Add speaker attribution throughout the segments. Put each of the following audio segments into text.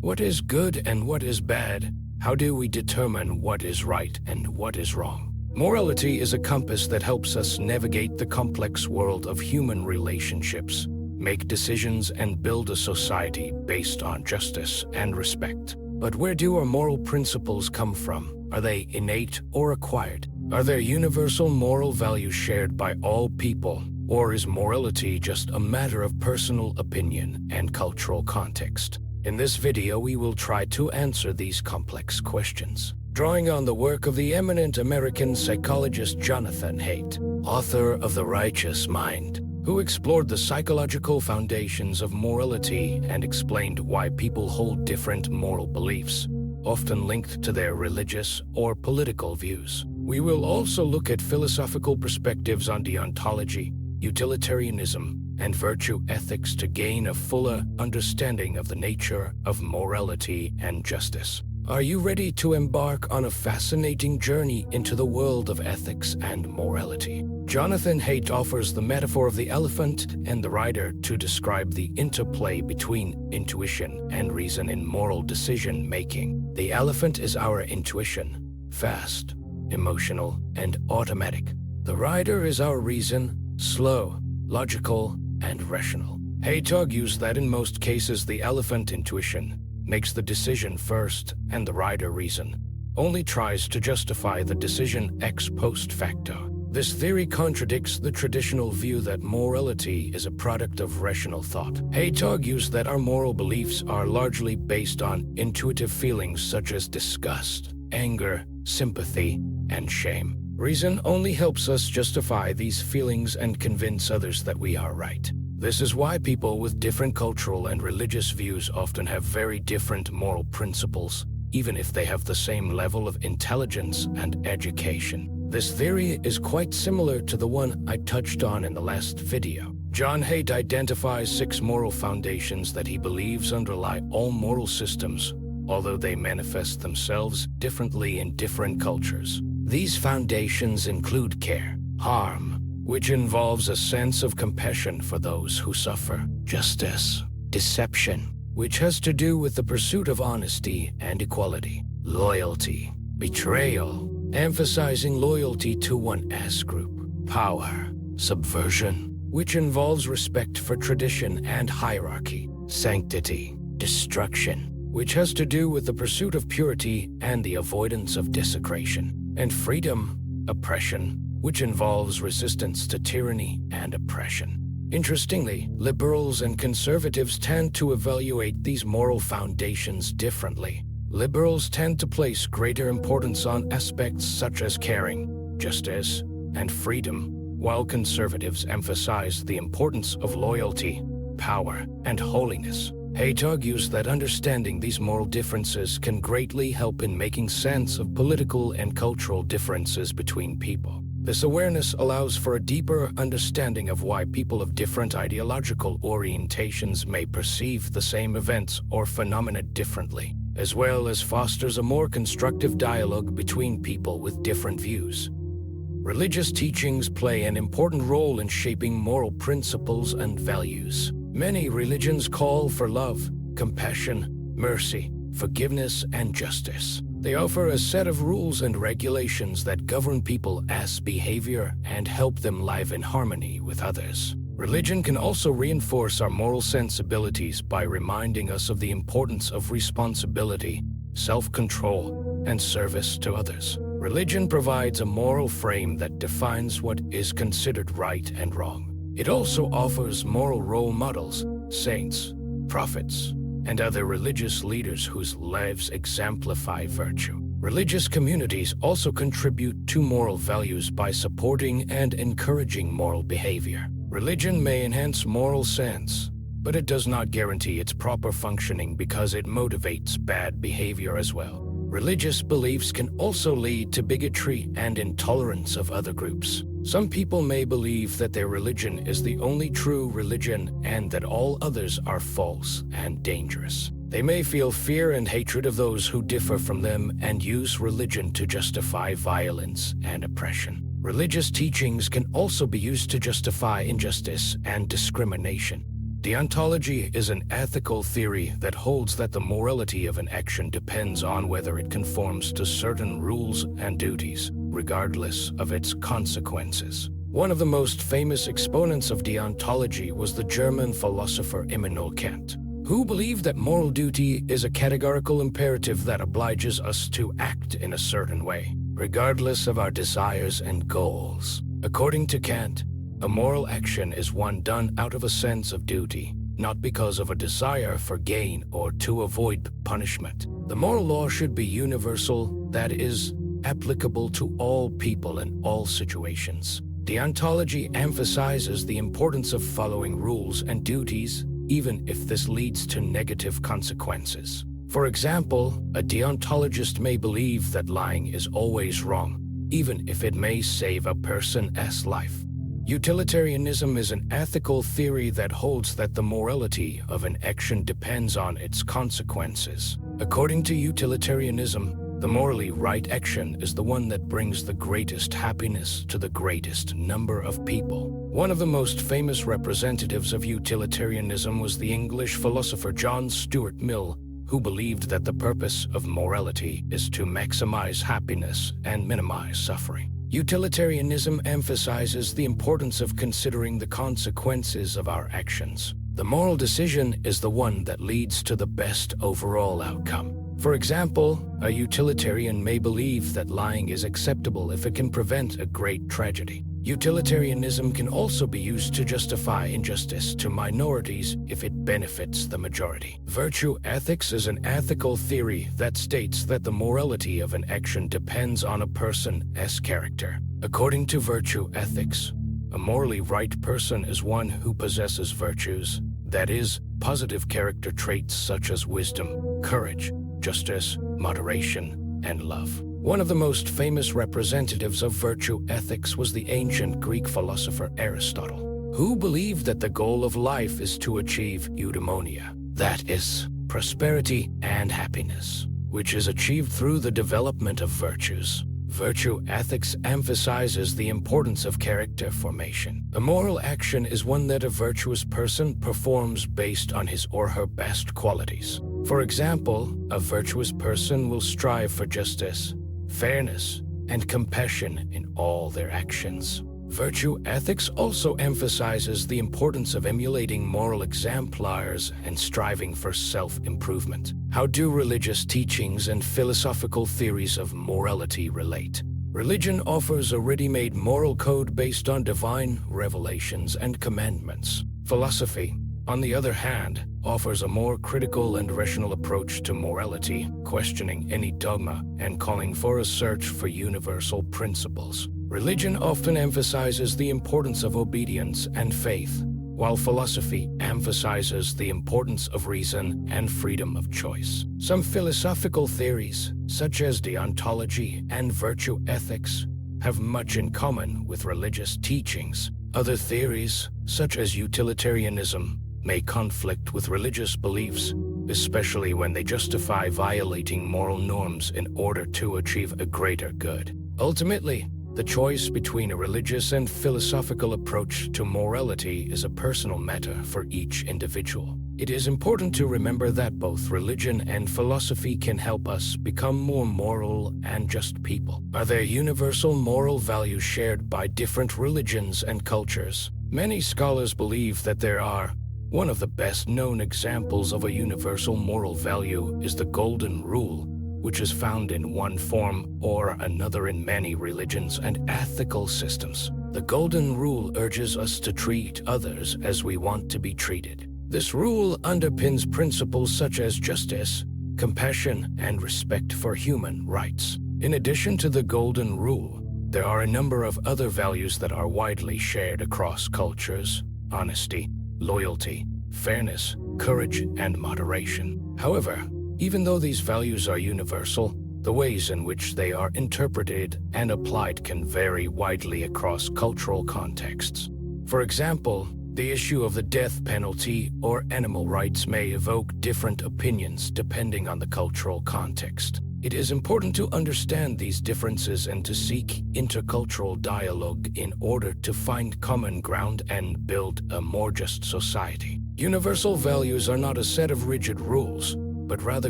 Speaker 1: What is good and what is bad? How do we determine what is right and what is wrong? Morality is a compass that helps us navigate the complex world of human relationships, make decisions, and build a society based on justice and respect. But where do our moral principles come from? Are they innate or acquired? Are there universal moral values shared by all people? Or is morality just a matter of personal opinion and cultural context? In this video, we will try to answer these complex questions, drawing on the work of the eminent American psychologist Jonathan Haidt, author of The Righteous Mind, who explored the psychological foundations of morality and explained why people hold different moral beliefs, often linked to their religious or political views. We will also look at philosophical perspectives on deontology, utilitarianism, and virtue ethics to gain a fuller understanding of the nature of morality and justice. Are you ready to embark on a fascinating journey into the world of ethics and morality? Jonathan Haidt offers the metaphor of the elephant and the rider to describe the interplay between intuition and reason in moral decision-making. The elephant is our intuition, fast, emotional, and automatic. The rider is our reason, slow, logical, and rational. Haidt argues that in most cases the elephant intuition makes the decision first and the rider reason only tries to justify the decision ex post facto. This theory contradicts the traditional view that morality is a product of rational thought. Haidt argues that our moral beliefs are largely based on intuitive feelings such as disgust, anger, sympathy, and shame. Reason only helps us justify these feelings and convince others that we are right. This is why people with different cultural and religious views often have very different moral principles, even if they have the same level of intelligence and education. This theory is quite similar to the one I touched on in the last video. John Haidt identifies 6 moral foundations that he believes underlie all moral systems, although they manifest themselves differently in different cultures. These foundations include care, harm, which involves a sense of compassion for those who suffer, justice, deception, which has to do with the pursuit of honesty and equality, loyalty, betrayal, emphasizing loyalty to one's group, power, subversion, which involves respect for tradition and hierarchy, sanctity, destruction, which has to do with the pursuit of purity and the avoidance of desecration, and freedom, oppression, which involves resistance to tyranny and oppression. Interestingly, liberals and conservatives tend to evaluate these moral foundations differently. Liberals tend to place greater importance on aspects such as caring, justice, and freedom, while conservatives emphasize the importance of loyalty, power, and holiness. Haidt argues that understanding these moral differences can greatly help in making sense of political and cultural differences between people. This awareness allows for a deeper understanding of why people of different ideological orientations may perceive the same events or phenomena differently, as well as fosters a more constructive dialogue between people with different views. Religious teachings play an important role in shaping moral principles and values. Many religions call for love, compassion, mercy, forgiveness, and justice. They offer a set of rules and regulations that govern people's behavior and help them live in harmony with others. Religion can also reinforce our moral sensibilities by reminding us of the importance of responsibility, self-control, and service to others. Religion provides a moral frame that defines what is considered right and wrong. It also offers moral role models, saints, prophets, and other religious leaders whose lives exemplify virtue. Religious communities also contribute to moral values by supporting and encouraging moral behavior. Religion may enhance moral sense, but it does not guarantee its proper functioning because it motivates bad behavior as well. Religious beliefs can also lead to bigotry and intolerance of other groups. Some people may believe that their religion is the only true religion and that all others are false and dangerous. They may feel fear and hatred of those who differ from them and use religion to justify violence and oppression. Religious teachings can also be used to justify injustice and discrimination. Deontology is an ethical theory that holds that the morality of an action depends on whether it conforms to certain rules and duties, regardless of its consequences. One of the most famous exponents of deontology was the German philosopher Immanuel Kant, who believed that moral duty is a categorical imperative that obliges us to act in a certain way, regardless of our desires and goals. According to Kant, a moral action is one done out of a sense of duty, not because of a desire for gain or to avoid punishment. The moral law should be universal, that is, applicable to all people in all situations. Deontology emphasizes the importance of following rules and duties, even if this leads to negative consequences. For example, a deontologist may believe that lying is always wrong, even if it may save a person's life. Utilitarianism is an ethical theory that holds that the morality of an action depends on its consequences. According to utilitarianism, the morally right action is the one that brings the greatest happiness to the greatest number of people. One of the most famous representatives of utilitarianism was the English philosopher John Stuart Mill, who believed that the purpose of morality is to maximize happiness and minimize suffering. Utilitarianism emphasizes the importance of considering the consequences of our actions. The moral decision is the one that leads to the best overall outcome. For example, a utilitarian may believe that lying is acceptable if it can prevent a great tragedy. Utilitarianism can also be used to justify injustice to minorities if it benefits the majority. Virtue ethics is an ethical theory that states that the morality of an action depends on a person's character. According to virtue ethics, a morally right person is one who possesses virtues, that is, positive character traits such as wisdom, courage, justice, moderation, and love. One of the most famous representatives of virtue ethics was the ancient Greek philosopher Aristotle, who believed that the goal of life is to achieve eudaimonia, that is, prosperity and happiness, which is achieved through the development of virtues. Virtue ethics emphasizes the importance of character formation. A moral action is one that a virtuous person performs based on his or her best qualities. For example, a virtuous person will strive for justice, fairness, and compassion in all their actions. Virtue ethics also emphasizes the importance of emulating moral exemplars and striving for self-improvement. How do religious teachings and philosophical theories of morality relate? Religion offers a ready-made moral code based on divine revelations and commandments. Philosophy, on the other hand, offers a more critical and rational approach to morality, questioning any dogma and calling for a search for universal principles. Religion often emphasizes the importance of obedience and faith, while philosophy emphasizes the importance of reason and freedom of choice. Some philosophical theories, such as deontology and virtue ethics, have much in common with religious teachings. Other theories, such as utilitarianism, may conflict with religious beliefs, especially when they justify violating moral norms in order to achieve a greater good. Ultimately, the choice between a religious and philosophical approach to morality is a personal matter for each individual. It is important to remember that both religion and philosophy can help us become more moral and just people. Are there universal moral values shared by different religions and cultures? Many scholars believe that there are. One of the best-known examples of a universal moral value is the Golden Rule, which is found in one form or another in many religions and ethical systems. The Golden Rule urges us to treat others as we want to be treated. This rule underpins principles such as justice, compassion, and respect for human rights. In addition to the Golden Rule, there are a number of other values that are widely shared across cultures: honesty, loyalty, fairness, courage, and moderation. However, even though these values are universal, the ways in which they are interpreted and applied can vary widely across cultural contexts. For example, the issue of the death penalty or animal rights may evoke different opinions depending on the cultural context. It is important to understand these differences and to seek intercultural dialogue in order to find common ground and build a more just society. Universal values are not a set of rigid rules, but rather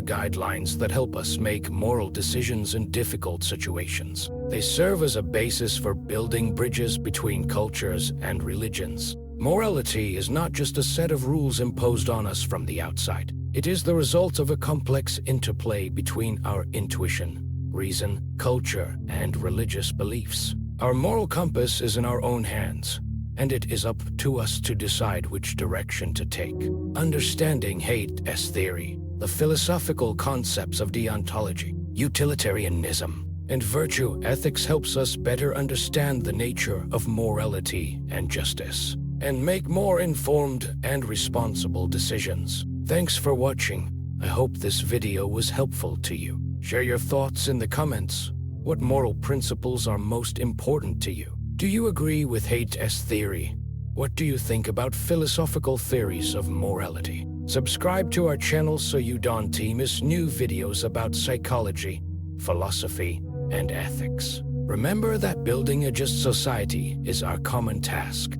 Speaker 1: guidelines that help us make moral decisions in difficult situations. They serve as a basis for building bridges between cultures and religions. Morality is not just a set of rules imposed on us from the outside. It is the result of a complex interplay between our intuition, reason, culture, and religious beliefs. Our moral compass is in our own hands, and it is up to us to decide which direction to take. Understanding Haidt's theory, the philosophical concepts of deontology, utilitarianism, and virtue ethics helps us better understand the nature of morality and justice, and make more informed and responsible decisions. Thanks for watching. I hope this video was helpful to you. Share your thoughts in the comments. What moral principles are most important to you? Do you agree with Haidt's theory? What do you think about philosophical theories of morality? Subscribe to our channel so you don't miss new videos about psychology, philosophy, and ethics. Remember that building a just society is our common task.